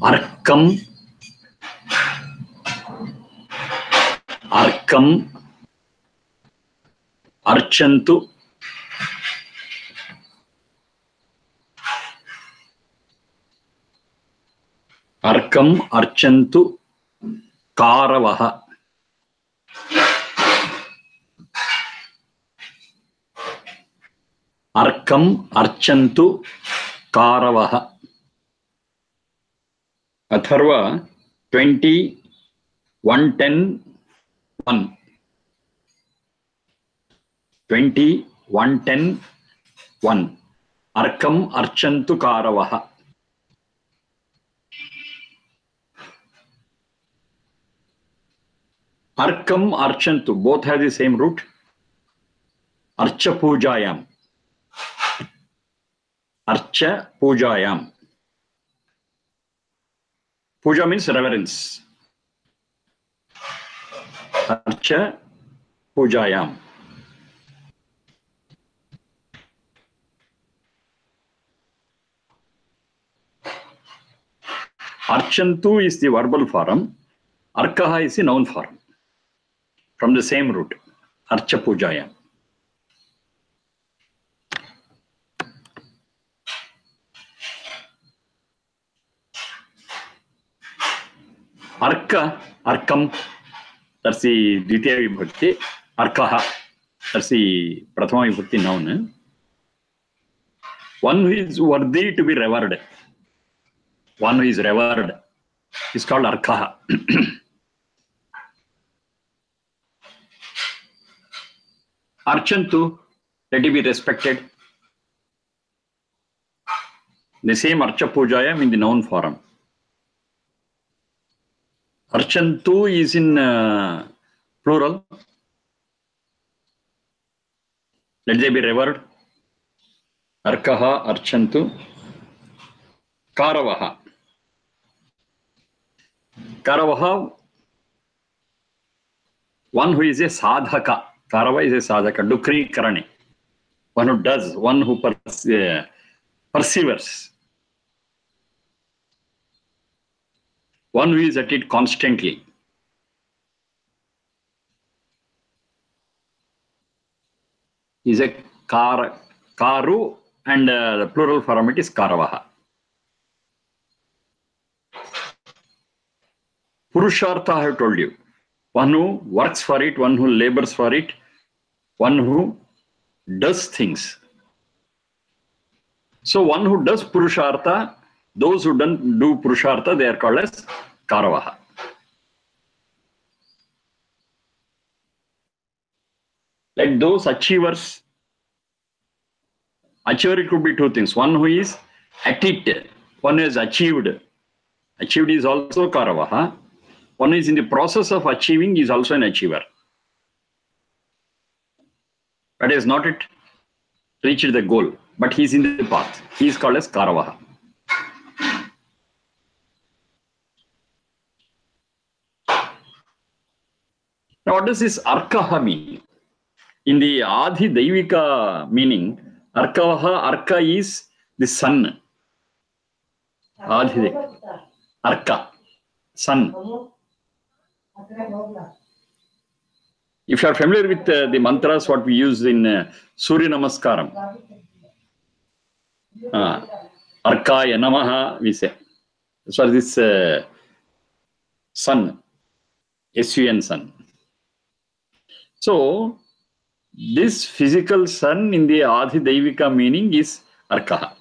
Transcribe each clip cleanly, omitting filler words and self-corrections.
Arkam, Arkam, Archantu, Arkam, Archantu, Karavaha. Arkam, Archantu, Karavaha. Atharva 20, 110, 1. 20, 110, 1. Arkam, Archantu, Karavaha. Arkam, Archantu, both have the same root. Archa Pujayam. Archa Pujayam. Puja means reverence. Archa Pujayam. Archantu is the verbal form. Arkaha is the noun form. From the same root. Archa Pujayam. Arka, Arkam, that's the Dvitiya Vibhakti. Arkaha, that's the Prathama Vibhakti noun. One who is worthy to be revered. One who is revered is called Arkaha. Archantu, let it be respected. The same Archa Pujayam in the noun form. Archantu is in plural. Let they be revered. Arkaha, Archantu. Karavaha. Karavaha, one who is a sadhaka. Karava is a sadhaka. Dukri karani. One who does, one who perseveres. One who is at it constantly. Is a karu, and the plural form it is karavaha. Purushartha I have told you. One who works for it, one who labors for it, one who does things. So one who does Purushartha, those who don't do Purushartha, they are called as Karavaha. Like those achievers, achiever it could be two things. One who is at it, one who has achieved. Achieved is also Karavaha. One who is in the process of achieving is also an achiever. But he has not yet reached the goal, but he is in the path. He is called as Karavaha. Now, what does this Arkaha mean? In the Adhi Daivika meaning, Arka is the sun. Adhi Arka, sun. If you are familiar with the mantras, what we use in Surya Namaskaram, Arkaya Namaha, we say. As far as this sun, S-U-N, sun. So, this physical sun in the Adhi Daivika meaning is Arkaha.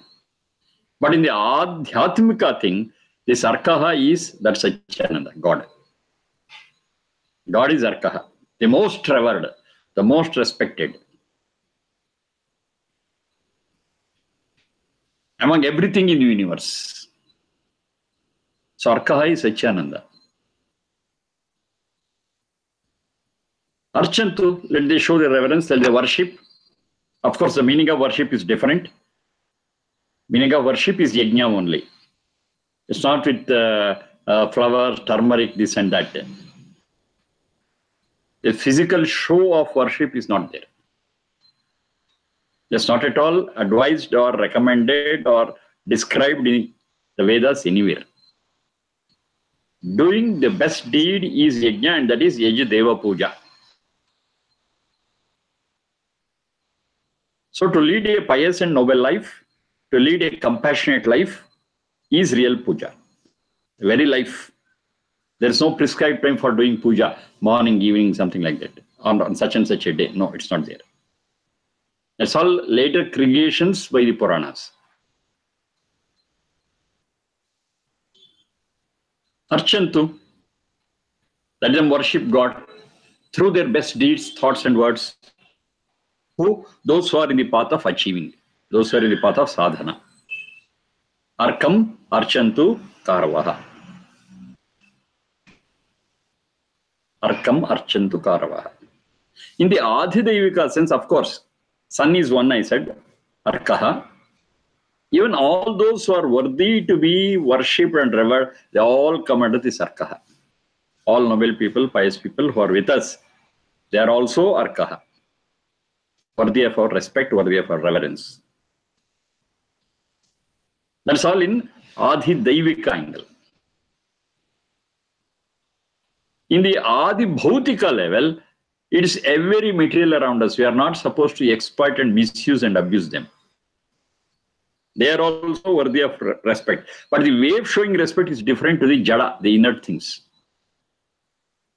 But in the Adhyatmika thing, this Arkaha is that Satchidananda, God. God is Arkaha, the most revered, the most respected. Among everything in the universe. So Arkaha is Satchidananda. Archantu, let they show their reverence, let they worship. Of course, the meaning of worship is different. Meaning of worship is yajna only. It's not with flower, turmeric, this and that. The physical show of worship is not there. That's not at all advised or recommended or described in the Vedas anywhere. Doing the best deed is yajna, and that is Yajadeva Puja. So to lead a pious and noble life, to lead a compassionate life is real puja. Very life. There is no prescribed time for doing puja, morning, evening, something like that, on such and such a day. No, it's not there. That's all later creations by the Puranas. Archantu, let them worship God through their best deeds, thoughts, and words. Who? Those who are in the path of achieving, those who are in the path of sadhana. Arkam, Archantu, Karavaha. Arkam, Archantu, Karavaha. In the Adhidevika sense, of course, sun is one, I said, Arkaha. Even all those who are worthy to be worshipped and revered, they all come under this Arkaha. All noble people, pious people who are with us, they are also Arkaha. Worthy of our respect, worthy of our reverence. That's all in Adhidevika angle. In the Adhibhautika level, it is every material around us. We are not supposed to exploit and misuse and abuse them. They are also worthy of respect. But the way of showing respect is different to the jada, the inert things.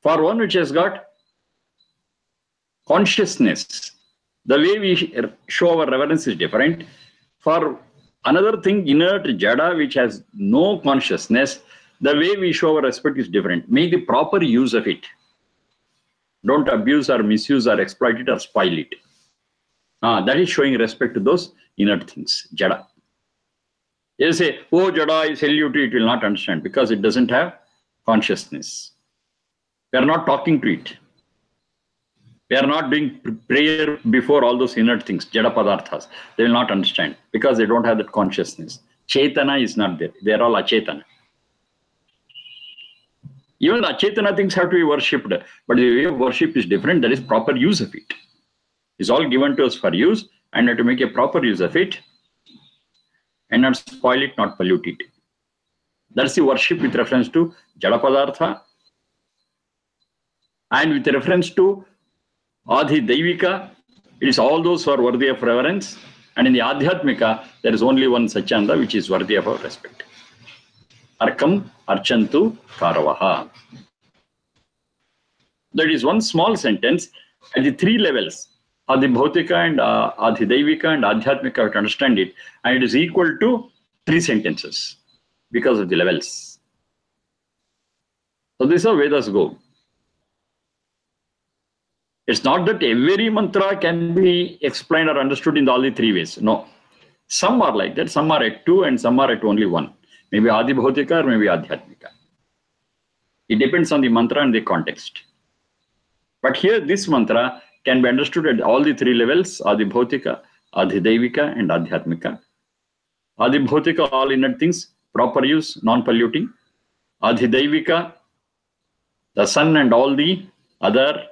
For one which has got consciousness, the way we show our reverence is different. For another thing, inert jada, which has no consciousness, the way we show our respect is different. Make the proper use of it. Don't abuse or misuse or exploit it or spoil it. That is showing respect to those inert things, jada. You say, oh, jada, I salute it, will not understand because it doesn't have consciousness. We are not talking to it. We are not doing prayer before all those inert things, jada padarthas. They will not understand because they don't have that consciousness. Chetana is not there. They are all achetana. Even achetana things have to be worshipped, but the way of worship is different. That is proper use of it. It's all given to us for use, and have to make a proper use of it and not spoil it, not pollute it. That's the worship with reference to jada padartha, and with reference to Adhidevika, it is all those who are worthy of reverence, and in the Adhyatmika, there is only one Sachanda which is worthy of our respect. Arkam, Archantu, Karavaha. That is one small sentence at the three levels. Adhibhautika and Adhidevika and Adhyatmika, have to understand it, and it is equal to three sentences because of the levels. So this is how Vedas go. It's not that every mantra can be explained or understood in all the three ways. No. Some are like that, some are at two, and some are at only one. Maybe Adhibhautika or maybe Adhyatmika. It depends on the mantra and the context. But here, this mantra can be understood at all the three levels: Adhibhautika, Adhidevika, and Adhyatmika. Adhibhautika, all inert things, proper use, non-polluting. Adhidevika, the sun and all the other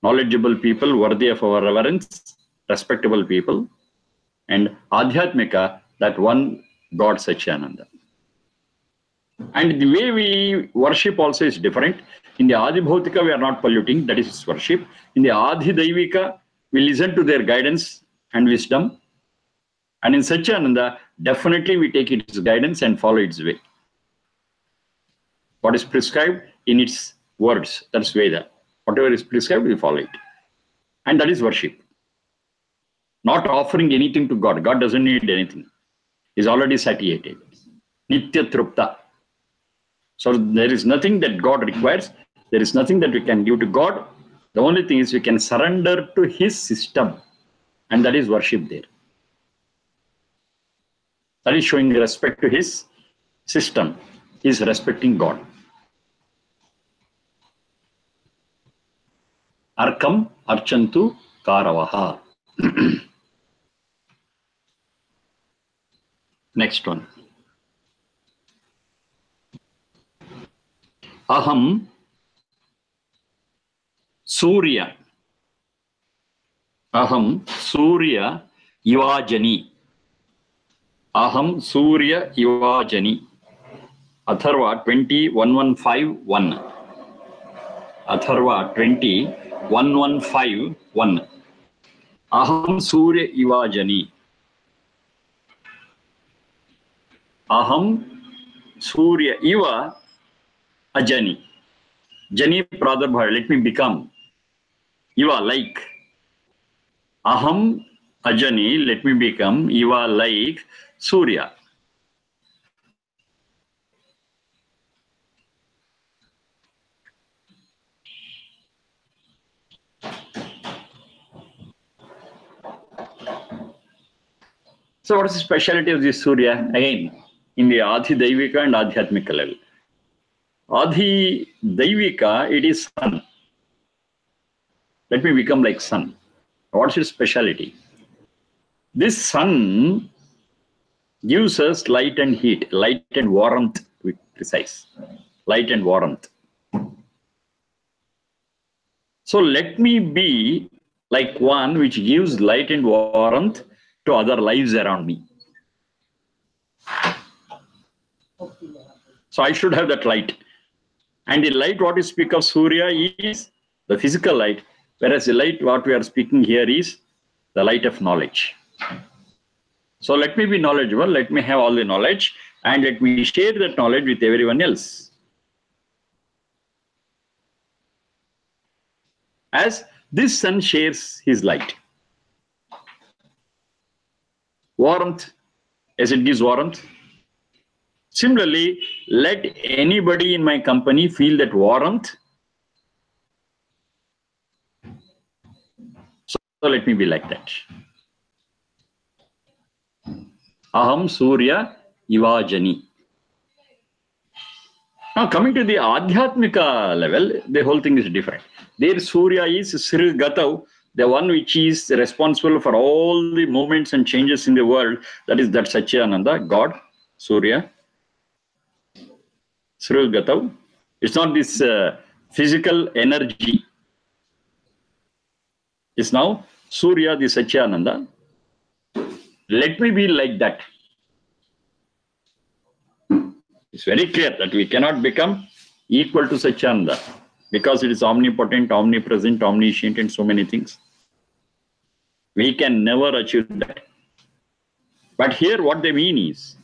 knowledgeable people worthy of our reverence, respectable people. And Adhyatmika, that one God Satchidananda. And the way we worship also is different. In the Adhibhautika, we are not polluting, that is worship. In the Adhidevika, we listen to their guidance and wisdom. And in Satchidananda, definitely we take its guidance and follow its way. What is prescribed in its words, that's Veda. Whatever is prescribed, we follow it. And that is worship. Not offering anything to God. God doesn't need anything. He's already satiated. Nitya Trupta. So there is nothing that God requires. There is nothing that we can give to God. The only thing is we can surrender to His system. And that is worship there. That is showing respect to His system. He is respecting God. Arkam, Archantu, Karavaha. Next one. Aham, Surya. Aham, Surya, Ivajani. Aham Surya Ivajani. Atharva 20:115:1. Atharva 20:115:1. Aham Surya Ivajani. Aham Surya Iva Ajani. Jani Pradarbha, let me become. Iva, like. Aham Ajani, let me become. Iva, like Surya. So what is the speciality of this Surya? Again, in the Adi Daivika and Adhyatmika level. Adi Daivika, it is sun. Let me become like sun. What's its speciality? This sun gives us light and heat, light and warmth, to be precise. Light and warmth. So let me be like one which gives light and warmth to other lives around me. So I should have that light. And the light what we speak of Surya is the physical light, whereas the light what we are speaking here is the light of knowledge. So let me be knowledgeable, let me have all the knowledge, and let me share that knowledge with everyone else. As this sun shares his light. Warmth, as it gives warmth. Similarly, let anybody in my company feel that warmth. So let me be like that. Aham Surya Ivajani. Now coming to the Adhyatmika level, the whole thing is different. There Surya is Sri Gatav, the one which is responsible for all the movements and changes in the world. That is that Satchidananda, God, Surya. Sri Gatav. It's not this physical energy. It's now Surya, the Satchidananda. Let me be like that. It's very clear that we cannot become equal to Satchidananda because it is omnipotent, omnipresent, omniscient, and so many things. We can never achieve that. But here what they mean is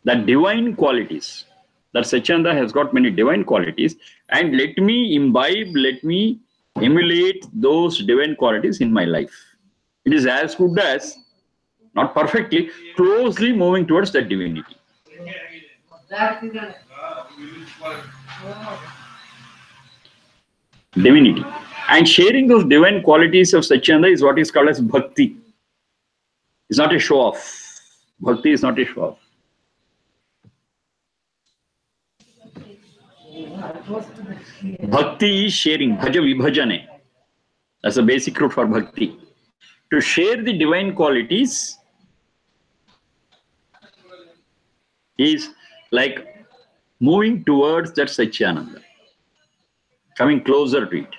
that divine qualities, that Satchidananda has got many divine qualities, and let me imbibe, let me emulate those divine qualities in my life. It is as good as, not perfectly, closely moving towards that divinity. Divinity. And sharing those divine qualities of Satchidananda is what is called as bhakti. It's not a show off. Bhakti is not a show off. Bhakti is sharing, bhaja vibhajane. That's the basic root for bhakti. To share the divine qualities is like moving towards that Satchidananda, coming closer to it.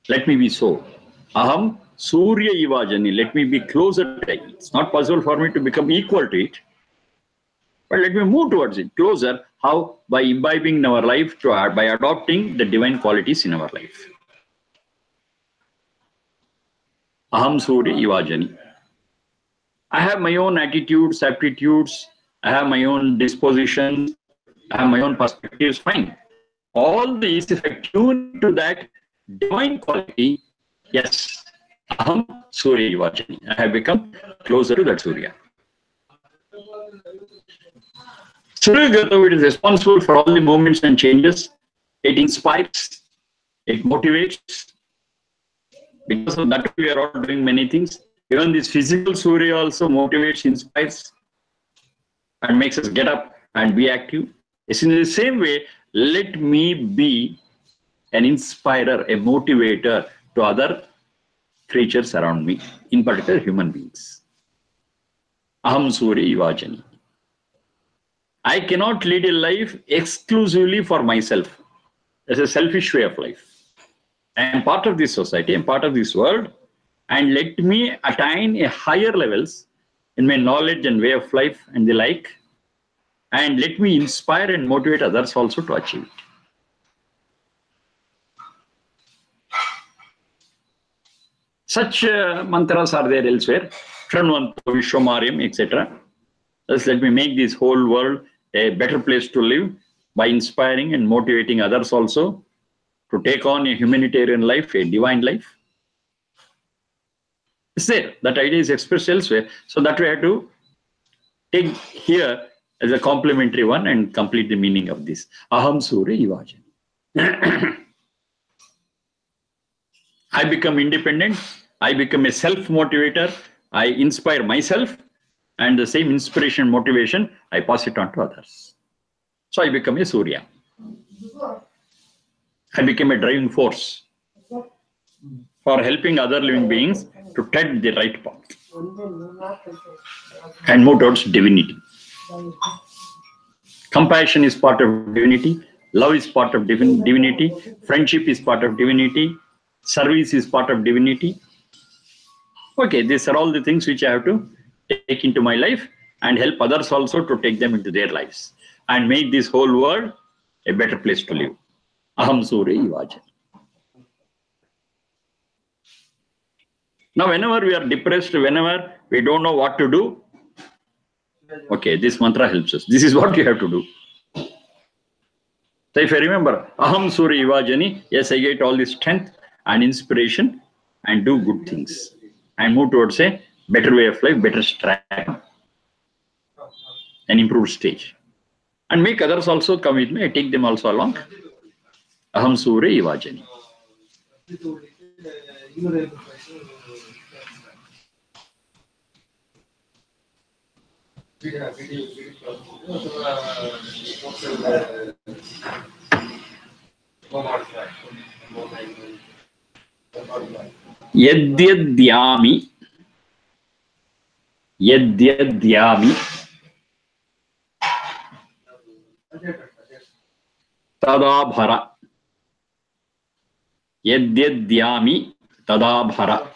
Let me be so. Aham Surya Ivajani, let me be closer to it. It's not possible for me to become equal to it, but let me move towards it, closer. How? By imbibing in our life, by adopting the divine qualities in our life. Aham Surya Ivajani. I have my own attitudes, aptitudes, I have my own dispositions, I have my own perspectives, fine. All these, if I tune to that divine quality, yes, Aham Surya Ivajani. I have become closer to that Surya. Surya Gatav, it is responsible for all the movements and changes. It inspires, it motivates. Because of that, we are all doing many things. Even this physical Surya also motivates, inspires, and makes us get up and be active. It's in the same way, let me be an inspirer, a motivator to other creatures around me, in particular human beings. Aham Surya Ivajani. I cannot lead a life exclusively for myself. It's a selfish way of life. I am part of this society, I am part of this world, and let me attain a higher levels in my knowledge and way of life and the like, and let me inspire and motivate others also to achieve it. Such mantras are there elsewhere. Shranvanto Vishwamaryam, etc. Thus, let me make this whole world a better place to live by inspiring and motivating others also to take on a humanitarian life, a divine life. It's there. That idea is expressed elsewhere. So that we have to take here as a complementary one and complete the meaning of this. Aham Surya Ivajani. I become independent. I become a self-motivator. I inspire myself, and the same inspiration, motivation, I pass it on to others. So I become a Surya. I become a driving force for helping other living beings to tread the right path and move towards divinity. Compassion is part of divinity. Love is part of divinity. Friendship is part of divinity. Service is part of divinity. Okay, these are all the things which I have to take into my life and help others also to take them into their lives and make this whole world a better place to live. Aham Surya Ivajani. Now, whenever we are depressed, whenever we don't know what to do, okay, this mantra helps us. This is what you have to do. So if I remember, Aham Surya Ivajani, yes, I get all this strength and inspiration and do good things and move towards a better way of life, better strategy, an improved stage. And make others also come with me. I take them also along. Aham Surya Ivajani. Yadyadyami. Yadyadyami. Tadabhara. Yadyadyami tadabhara.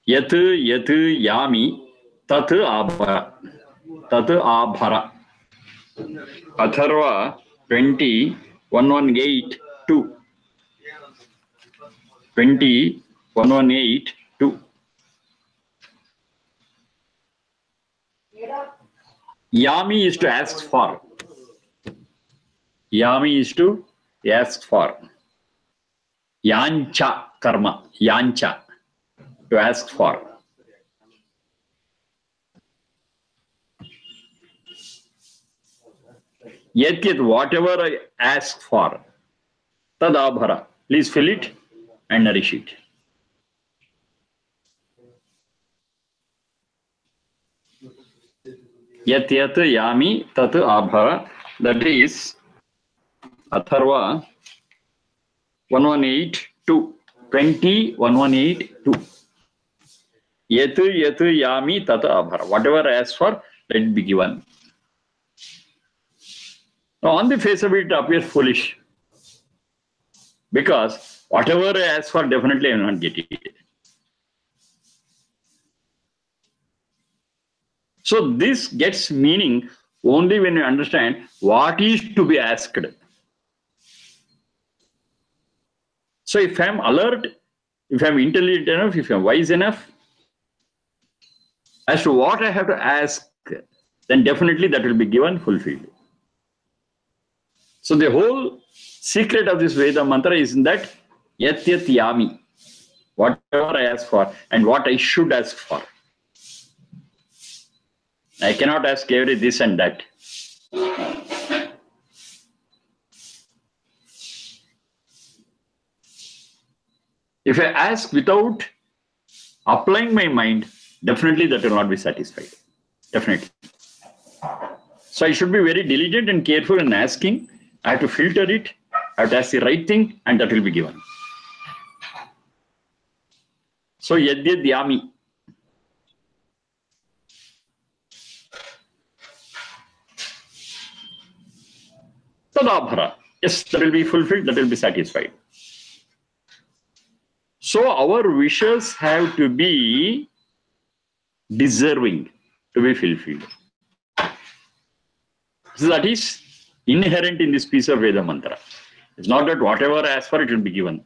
Yat yami tat abhara. Tat abhara. Atharva 20:118:2. 20:118:2. Yami is to ask for. Yami is to ask for. Yancha karma. Yancha. To ask for. Yet whatever I ask for, tadabhara. Please fill it and nourish it. Yat yami tat abhara. That is Atharva 118:2. 20:118:2. Yat yami tat abhara. Whatever I ask for, let it be given. Now, on the face of it, it appears foolish. Because whatever I ask for, definitely I will not get it. So this gets meaning only when you understand what is to be asked. So if I am alert, if I am intelligent enough, if I am wise enough, as to what I have to ask, then definitely that will be given, fulfilled. So the whole secret of this Veda mantra is in that yat yami, whatever I ask for and what I should ask for. I cannot ask every this and that. If I ask without applying my mind, definitely that will not be satisfied. Definitely. So I should be very diligent and careful in asking. I have to filter it. I have to ask the right thing, and that will be given. So yadyadyami. Tadabhara. Yes, that will be fulfilled, that will be satisfied. So our wishes have to be deserving to be fulfilled. So that is inherent in this piece of Veda mantra. It's not that whatever I ask for, it will be given.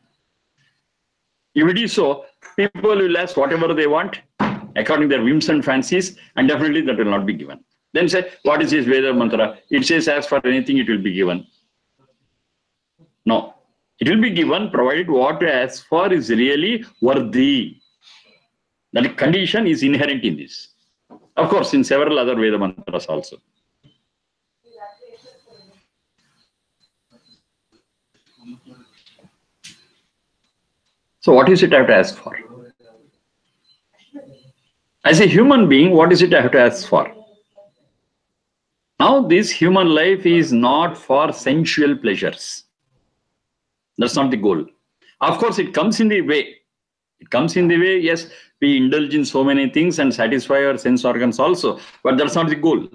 If it is so, people will ask whatever they want according to their whims and fancies, and definitely that will not be given. Then say, what is this Veda mantra? It says ask for anything, it will be given. No. It will be given provided what you ask for is really worthy. That condition is inherent in this. Of course, in several other Veda mantras also. So what is it I have to ask for? As a human being, what is it I have to ask for? Now, this human life is not for sensual pleasures. That's not the goal. Of course, it comes in the way. It comes in the way, yes, we indulge in so many things and satisfy our sense organs also, but that's not the goal.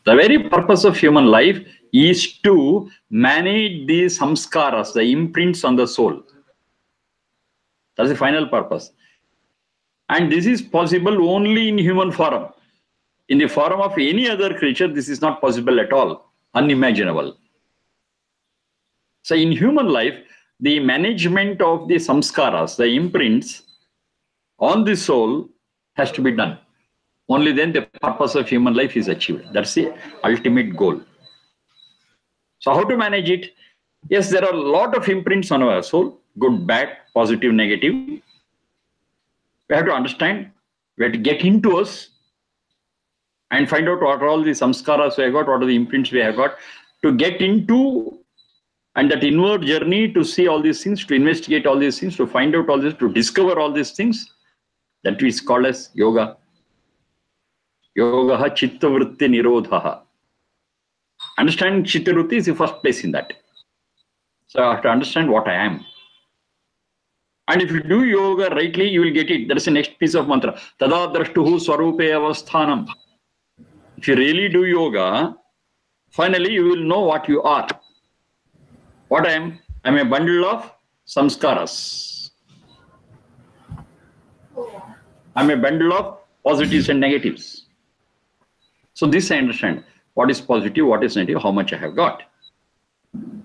The very purpose of human life is to manage the samskaras, the imprints on the soul. That's the final purpose. And this is possible only in human form. In the form of any other creature, this is not possible at all, unimaginable. So in human life, the management of the samskaras, the imprints on the soul has to be done. Only then the purpose of human life is achieved. That's the ultimate goal. So how to manage it? Yes, there are a lot of imprints on our soul, good, bad, positive, negative. We have to understand, we have to get into us and find out what are all the samskaras we have got, what are the imprints we have got, to get into and that inward journey to see all these things, to investigate all these things, to find out all this, to discover all these things. That is called as yoga. Yoga chitta vritti nirodha. Understanding chitta vritti is the first place in that. So I have to understand what I am. And if you do yoga rightly, you will get it. There is the next piece of mantra. Tada drashtuhu swarupe avasthanam. If you really do yoga, finally you will know what you are. What I am? I am a bundle of samskaras. I am a bundle of positives and negatives. So this I understand. What is positive, what is negative, how much I have got.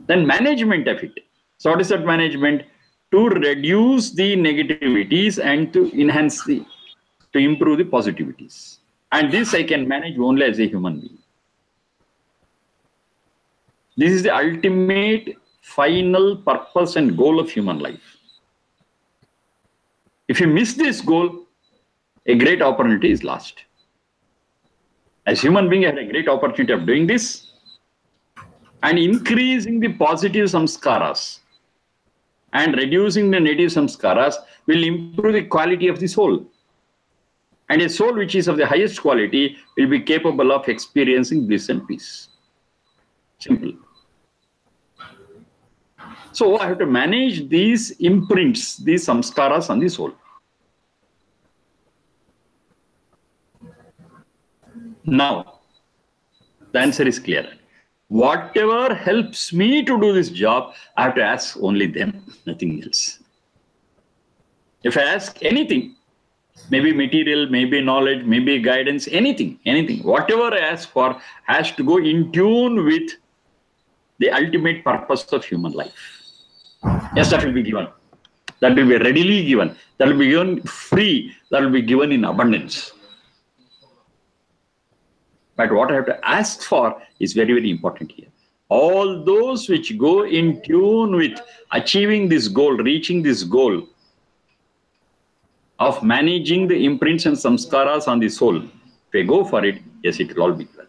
Then management of it. So what is that management? To reduce the negativities and to enhance to improve the positivities. And this I can manage only as a human being. This is the ultimate final purpose and goal of human life. If you miss this goal, a great opportunity is lost. As human being, I had a great opportunity of doing this and increasing the positive samskaras and reducing the negative samskaras will improve the quality of the soul. And a soul which is of the highest quality will be capable of experiencing bliss and peace. Simple. So I have to manage these imprints, these samskaras on the soul. Now, the answer is clear. Whatever helps me to do this job, I have to ask only them, nothing else. If I ask anything, maybe material, maybe knowledge, maybe guidance, anything, whatever I ask for has to go in tune with the ultimate purpose of human life. Yes, that will be given. That will be readily given. That will be given free. That will be given in abundance. But what I have to ask for is very, very important here. All those which go in tune with achieving this goal, reaching this goal of managing the imprints and samskaras on the soul, if I go for it, yes, it will all be well.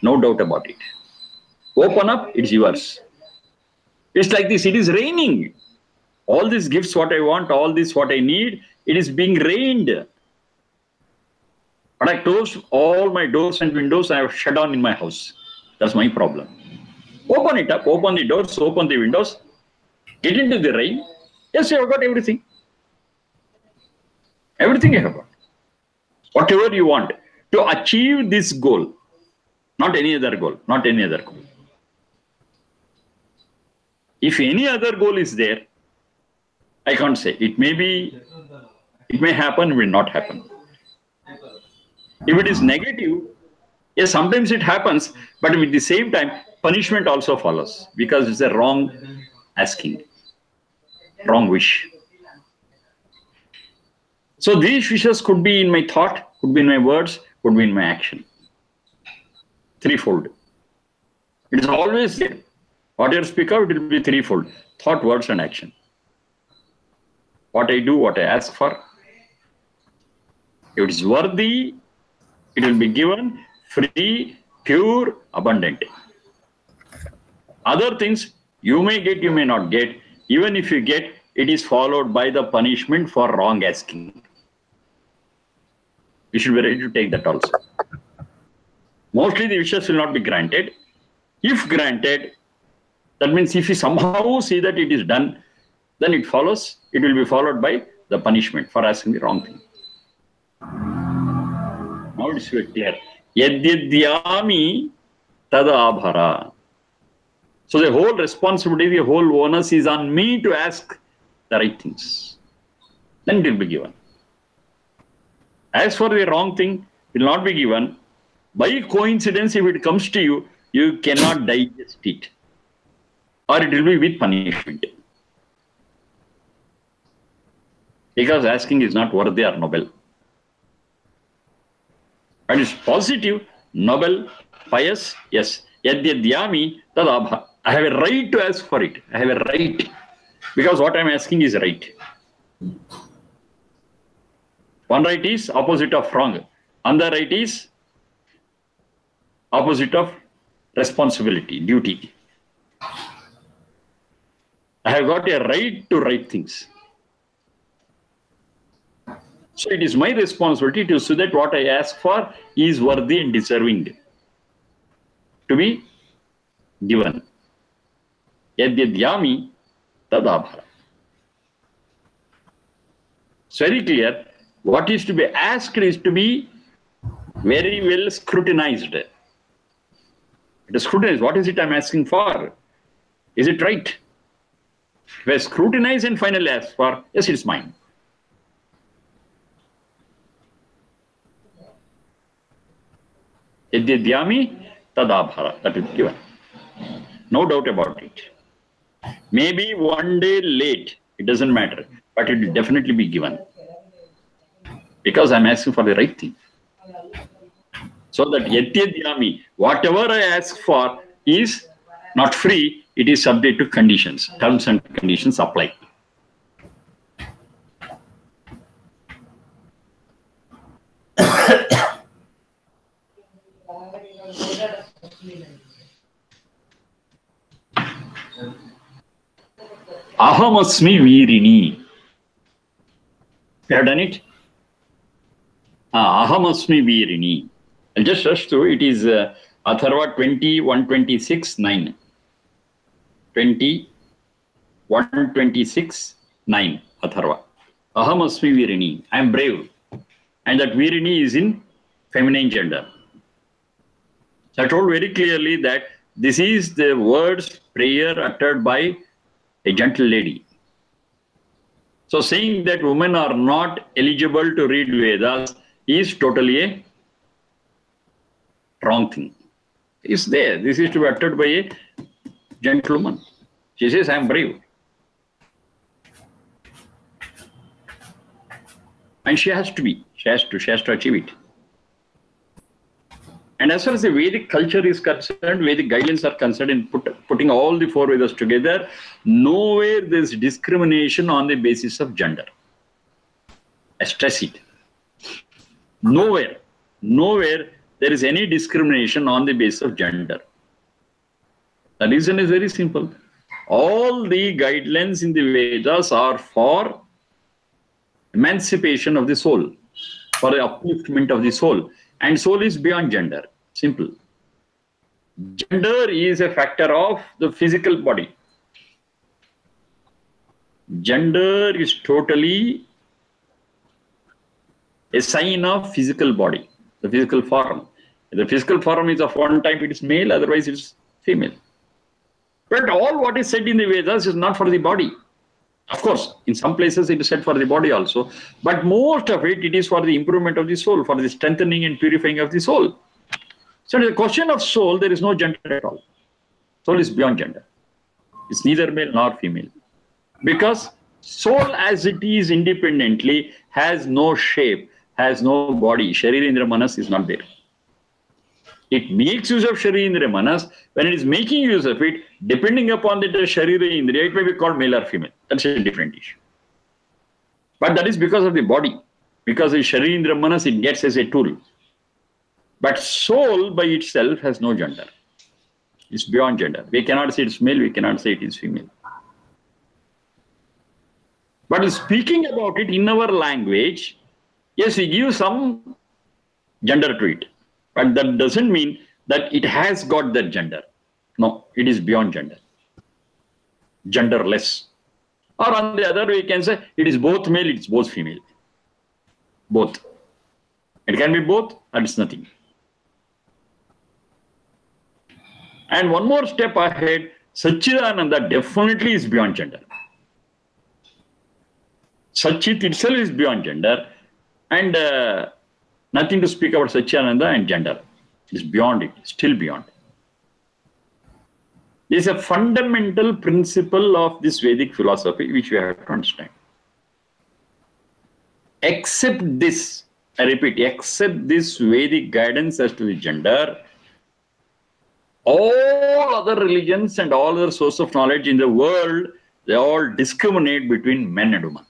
No doubt about it. Open up, it's yours. It's like this, it is raining. All these gifts, what I want, all this, what I need, it is being rained. But I closed all my doors and windows, I have shut down in my house. That's my problem. Open it up, open the doors, open the windows, get into the rain. Yes, you have got everything. Everything you have got. Whatever you want to achieve this goal, not any other goal, not any other goal. If any other goal is there, I can't say. It may happen, it will not happen. If it is negative, yes, sometimes it happens, but at the same time, punishment also follows because it's a wrong asking, wrong wish. So these wishes could be in my thought, could be in my words, could be in my action. Threefold. It is always there. Whatever I speak of, it will be threefold. Thought, words, and action. What I do, what I ask for. If it is worthy, it will be given, free, pure, abundant. Other things, you may get, you may not get. Even if you get, it is followed by the punishment for wrong asking. You should be ready to take that also. Mostly the wishes will not be granted. If granted, that means if you somehow see that it is done, then it follows. It will be followed by the punishment for asking the wrong thing. Now it's very clear. Yadyadyami tadabhara. So the whole responsibility, the whole onus is on me to ask the right things. Then it will be given. As for the wrong thing, it will not be given. By coincidence, if it comes to you, you cannot digest it. Or it will be with punishment. Because asking is not worthy or noble. But it's positive, noble, pious, yes. Yadyadyami tadabha. I have a right to ask for it. I have a right. Because what I'm asking is right. One right is opposite of wrong. Another right is opposite of responsibility, duty. I have got a right to write things. So it is my responsibility to see that what I ask for is worthy and deserving to be given. Yadyadyami tadabhara. It's very clear. What is to be asked is to be very well scrutinized. It is scrutinized. What is it I'm asking for? Is it right? If I scrutinize and finally ask for, yes, it's mine. Yadyadyami tadabhara. That is given. No doubt about it. Maybe one day late, it doesn't matter, but it will definitely be given. Because I'm asking for the right thing. So that yadyadyami, whatever I ask for is not free, it is subject to conditions. Terms and conditions apply. Ahamasmi Virini. You have done it? Ahamasmi Virini. I'll just rush through. It is Atharva 20, 126, 9. 20, 126, 9. Atharva. Ahamasmi Virini. I am brave. And that Virini is in feminine gender. So I told very clearly that this is the words, prayer uttered by a gentle lady. So saying that women are not eligible to read Vedas is totally a wrong thing. It's there. This is to be uttered by a gentlewoman. She says, I am brave. And she has to be. She has to achieve it. And as far as the Vedic culture is concerned, Vedic guidelines are concerned in putting all the four Vedas together, nowhere there is discrimination on the basis of gender. I stress it. Nowhere there is any discrimination on the basis of gender. The reason is very simple. All the guidelines in the Vedas are for emancipation of the soul, for the upliftment of the soul. And soul is beyond gender. Simple. Gender is a factor of the physical body. Gender is totally a sign of physical body, the physical form. The physical form is of one type, it is male, otherwise it is female. But all what is said in the Vedas is not for the body. Of course, in some places it is said for the body also, but most of it is for the improvement of the soul, for the strengthening and purifying of the soul. So in the question of soul, there is no gender at all. Soul is beyond gender. It's neither male nor female. Because soul as it is independently has no shape, has no body. Sharira Indra Manas is not there. It makes use of Sharira Indra Manas. When it is making use of it, depending upon the Sharira Indriya, it may be called male or female. That's a different issue. But that is because of the body. Because the Sharira Indra Manas, it gets as a tool. But soul by itself has no gender. It's beyond gender. We cannot say it's male, we cannot say it is female. But speaking about it in our language, yes, we give some gender to it. But that doesn't mean that it has got that gender. No, it is beyond gender. Genderless. Or on the other way, we can say it is both male, it is both female. Both. It can be both, and it's nothing. And one more step ahead, Satchidananda definitely is beyond gender. Satchit itself is beyond gender, and nothing to speak about Satchidananda and gender. It's beyond it, still beyond. There is a fundamental principle of this Vedic philosophy which we have to understand. Except this, I repeat, except this Vedic guidance as to the gender, all other religions and all other sources of knowledge in the world, they all discriminate between men and women.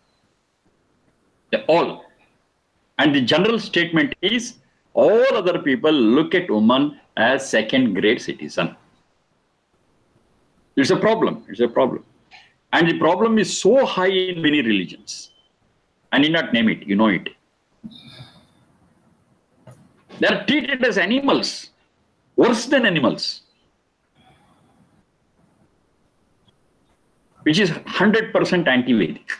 They all. And the general statement is, all other people look at women as second-grade citizen. It's a problem. It's a problem. And the problem is so high in many religions. I need not name it. You know it. They are treated as animals. Worse than animals. Which is 100% anti-Vedic.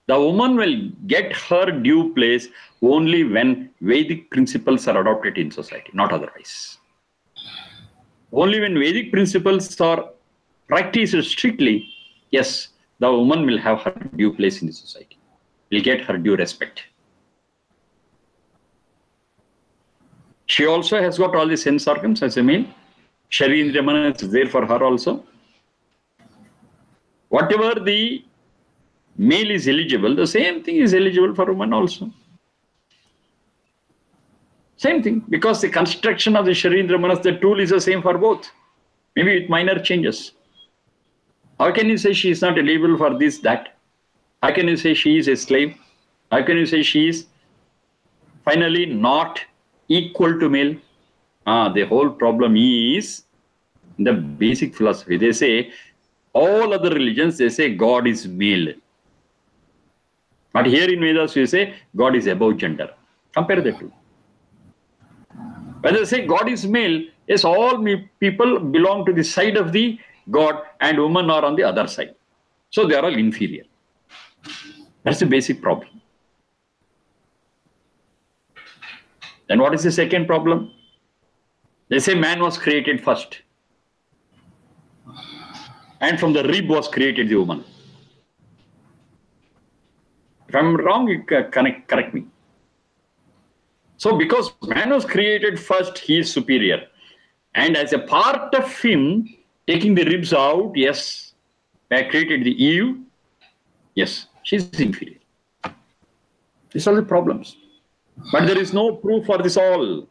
The woman will get her due place only when Vedic principles are adopted in society, not otherwise. Only when Vedic principles are practiced strictly, yes, the woman will have her due place in the society, will get her due respect. She also has got all the sense organs as a male. Sharira Indriya Manas is there for her also. Whatever the male is eligible, the same thing is eligible for woman also. Same thing, because the construction of the Sharira Indriya Manas, the tool is the same for both, maybe with minor changes. How can you say she is not eligible for this, that? How can you say she is a slave? How can you say she is finally not equal to male? The whole problem is in the basic philosophy. They say, all other religions, they say God is male. But here in Vedas, we say God is above gender. Compare the two. When they say God is male, yes, all people belong to the side of the God and women are on the other side. So they are all inferior. That's the basic problem. Then what is the second problem? They say man was created first. And from the rib was created the woman. If I'm wrong, you correct me. So because man was created first, he is superior. And as a part of him, taking the ribs out, yes, I created the Eve, yes, she's inferior. These are the problems. But there is no proof for this all.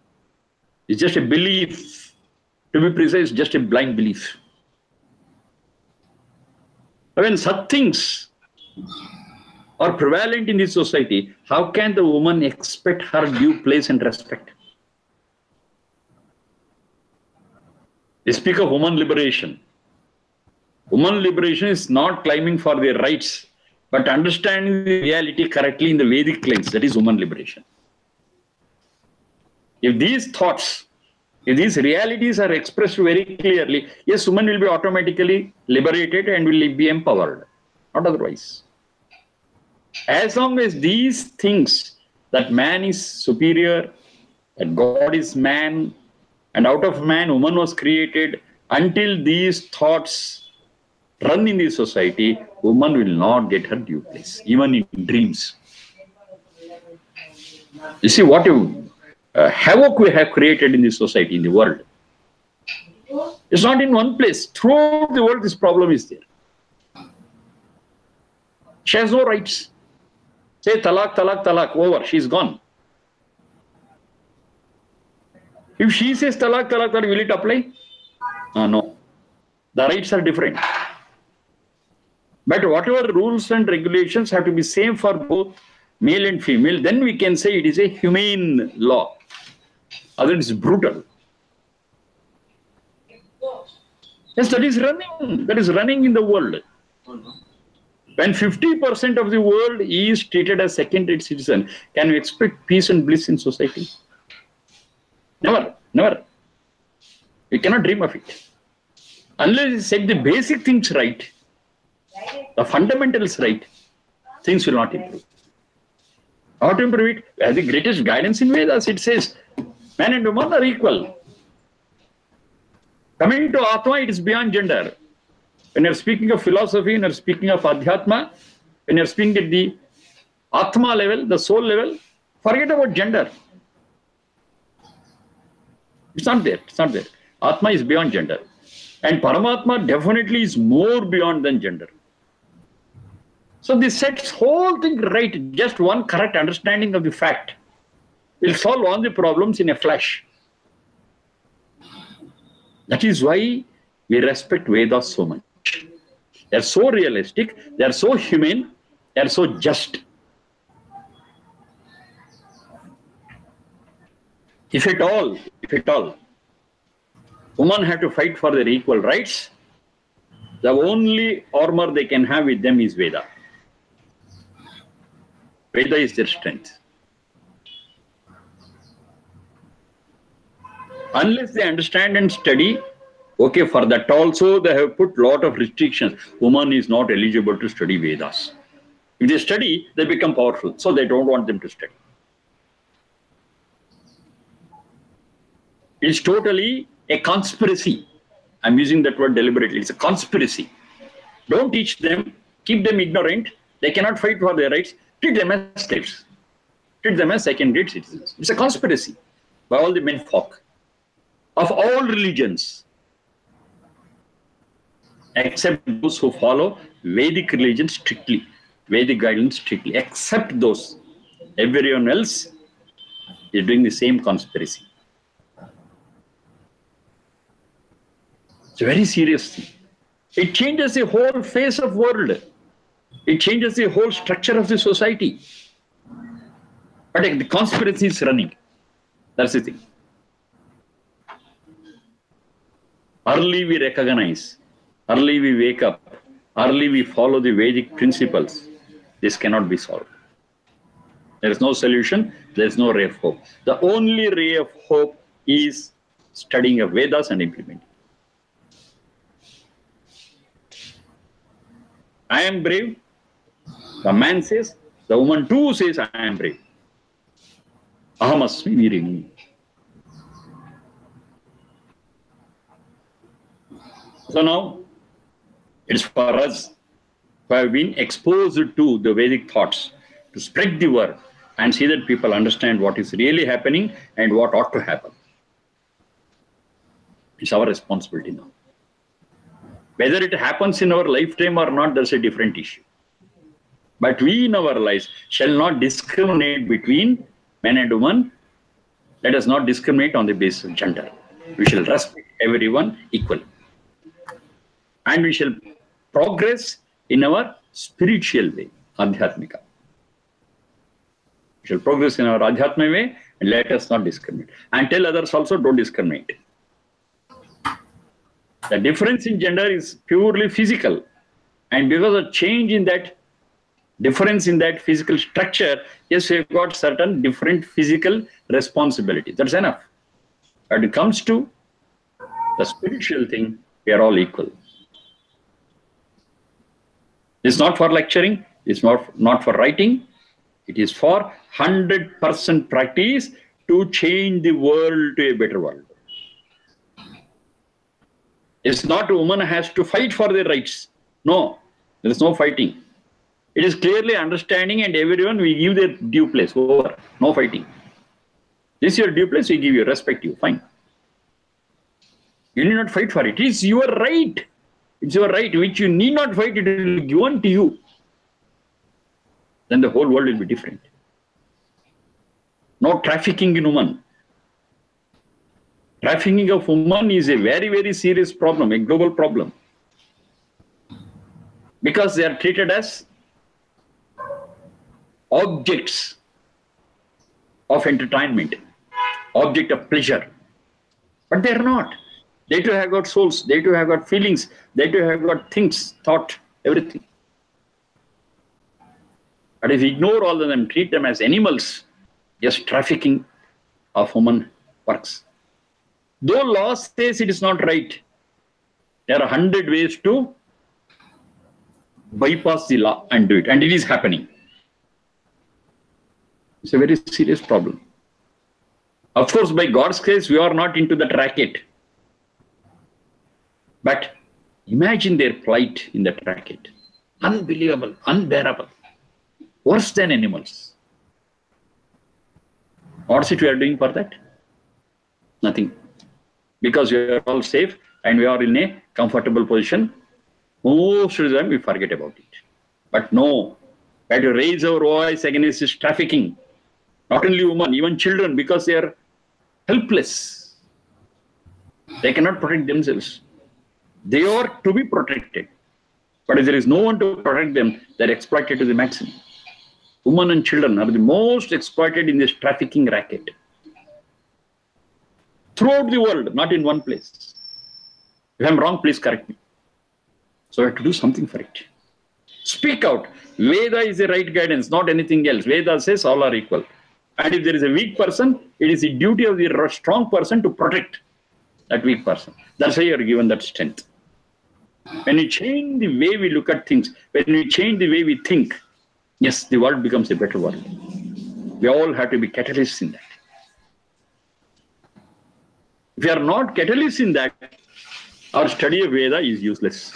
It's just a belief. To be precise, just a blind belief. When such things are prevalent in this society, how can the woman expect her due place and respect? They speak of woman liberation. Woman liberation is not climbing for their rights, but understanding the reality correctly in the Vedic lens. That is woman liberation. If these thoughts, if these realities are expressed very clearly, yes, woman will be automatically liberated and will be empowered, not otherwise. As long as these things, that man is superior, that God is man, and out of man, woman was created, Until these thoughts run in the society, woman will not get her due place, even in dreams. You see what havoc we have created in the society, in the world. It's not in one place. Throughout the world, this problem is there. She has no rights. Say talak, talak, talak, over, she's gone. If she says talak, talak, talak, will it apply? No. The rights are different. But whatever rules and regulations have to be same for both male and female, then we can say it is a humane law. Otherwise, it's brutal. Yes, that is running in the world. When 50% of the world is treated as second-rate citizen, can we expect peace and bliss in society? Never, never. We cannot dream of it. Unless you set the basic things right, the fundamentals right, things will not improve. How to improve it? We have the greatest guidance in Vedas. It says, man and woman are equal. Coming to Atma, it is beyond gender. When you're speaking of philosophy, when you're speaking of Adhyatma, when you're speaking at the Atma level, the soul level, forget about gender. It's not there. It's not there. Atma is beyond gender. And Paramatma definitely is more beyond than gender. So this sets whole thing right. Just one correct understanding of the fact will solve all the problems in a flash. That is why we respect Vedas so much. They are so realistic, they are so humane, they are so just. If at all, women have to fight for their equal rights, the only armor they can have with them is Veda. Veda is their strength. Unless they understand and study, okay, for that also they have put lot of restrictions. Woman is not eligible to study Vedas. If they study, they become powerful. So they don't want them to study. It's totally a conspiracy. I'm using that word deliberately. It's a conspiracy. Don't teach them, keep them ignorant. They cannot fight for their rights. Treat them as slaves. Treat them as second-rate citizens. It's a conspiracy by all the men folk of all religions, except those who follow Vedic religion strictly, Vedic guidance strictly, except those. Everyone else is doing the same conspiracy. It's a very serious thing. It changes the whole face of world. It changes the whole structure of the society. But the conspiracy is running. That's the thing. Early we recognize, early we wake up, early we follow the Vedic principles. This cannot be solved. There is no solution, there is no ray of hope. The only ray of hope is studying of Vedas and implementing. I am brave. The man says, the woman too says, I am brave. Ahamasmi virini. So now, it's for us who have been exposed to the Vedic thoughts to spread the word and see that people understand what is really happening and what ought to happen. It's our responsibility now. Whether it happens in our lifetime or not, that's a different issue. But we in our lives shall not discriminate between men and women. Let us not discriminate on the basis of gender. We shall respect everyone equally. And we shall progress in our spiritual way, Adhyatmika. We shall progress in our Adhyatma way and let us not discriminate. And tell others also, don't discriminate. The difference in gender is purely physical. And because of change in that difference in that physical structure, yes, we've got certain different physical responsibilities. That's enough. But when it comes to the spiritual thing, we are all equal. It's not for lecturing, it's not for writing. It is for 100% practice to change the world to a better world. It's not a woman has to fight for their rights. No, there is no fighting. It is clearly understanding, and everyone we give their due place. Over. No fighting. This is your due place, we give you, respect you. Fine. You need not fight for it. It is your right. It's your right, which you need not fight. It will be given to you. Then the whole world will be different. No trafficking in women. Trafficking of women is a very, very serious problem, a global problem. Because they are treated as objects of entertainment, object of pleasure. But they are not. They too have got souls, they too have got feelings, they too have got things, thought, everything. But if we ignore all of them, treat them as animals, yes, trafficking of women works. Though law says it is not right, there are 100 ways to bypass the law and do it. And it is happening. It's a very serious problem. Of course, by God's grace, we are not into that racket. But imagine their plight in that racket. Unbelievable, unbearable. Worse than animals. What's it we are doing for that? Nothing. Because we are all safe and we are in a comfortable position, most of the time we forget about it. But no, we have to raise our voice against this trafficking. Not only women, even children, because they are helpless. They cannot protect themselves. They are to be protected. But if there is no one to protect them, they are exploited to the maximum. Women and children are the most exploited in this trafficking racket. Throughout the world, not in one place. If I'm wrong, please correct me. So I have to do something for it. Speak out. Veda is the right guidance, not anything else. Veda says all are equal. And if there is a weak person, it is the duty of the strong person to protect that weak person. That's why you are given that strength. When we change the way we look at things, when we change the way we think, yes, the world becomes a better world. We all have to be catalysts in that. If we are not catalysts in that, our study of Veda is useless.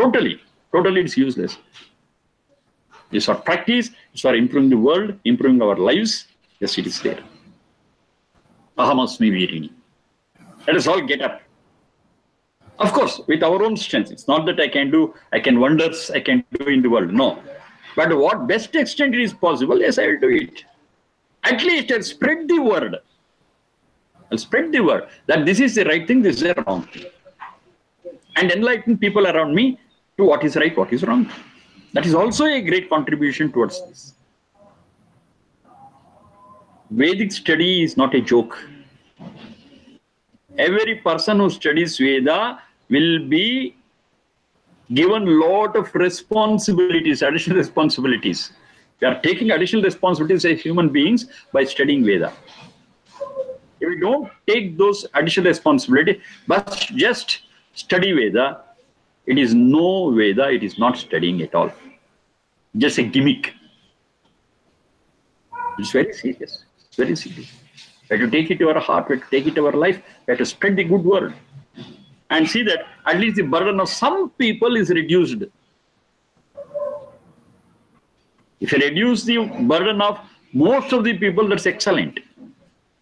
Totally it's useless. It's for practice, it's for improving the world, improving our lives. Yes, it is there. Ahamasmi Virini. Let us all get up. Of course, with our own strength. It's not that I can wonders I can do in the world. No. But what best extent it is possible, yes, I will do it. At least I'll spread the word. I'll spread the word that this is the right thing, this is the wrong thing. And enlighten people around me to what is right, what is wrong. That is also a great contribution towards this. Vedic study is not a joke. Every person who studies Veda will be given a lot of responsibilities, additional responsibilities. We are taking additional responsibilities as human beings by studying Veda. If we don't take those additional responsibilities, but just study Veda, it is no Veda, it is not studying at all. Just a gimmick. It's very serious. It's very serious. We have to take it to our heart, we have to take it to our life, we have to spread the good word. And see that at least the burden of some people is reduced. If you reduce the burden of most of the people, that's excellent.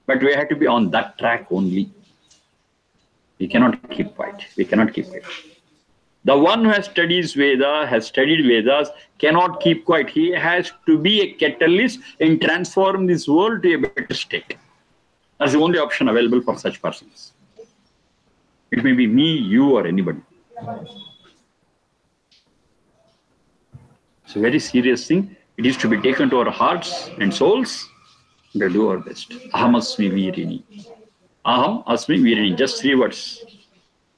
But we have to be on that track only. We cannot keep quiet. We cannot keep quiet. The one who has studied Vedas, cannot keep quiet. He has to be a catalyst in transforming this world to a better state. That's the only option available for such persons. It may be me, you, or anybody. It's a very serious thing. It is to be taken to our hearts and souls and to do our best. Aham asmi virini. Aham asmi virini. Just 3 words.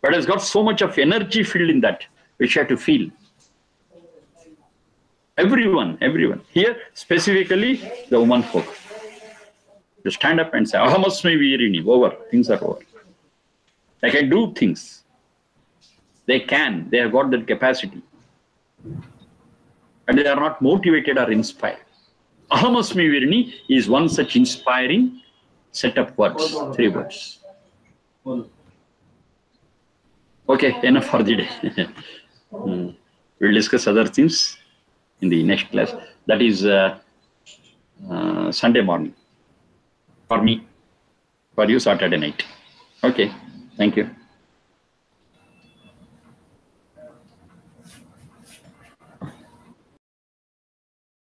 But it's got so much of energy filled in that, which you have to feel. Everyone. Here, specifically, the woman folk. To stand up and say, Aham asmi virini. Over. Things are over. They can do things. They can. They have got that capacity. And they are not motivated or inspired. Aham asmi virini is one such inspiring set of words. 3 words. Okay, enough for the day. We'll discuss other things in the next class. That is Sunday morning. For me, for you, Saturday night. Okay, thank you.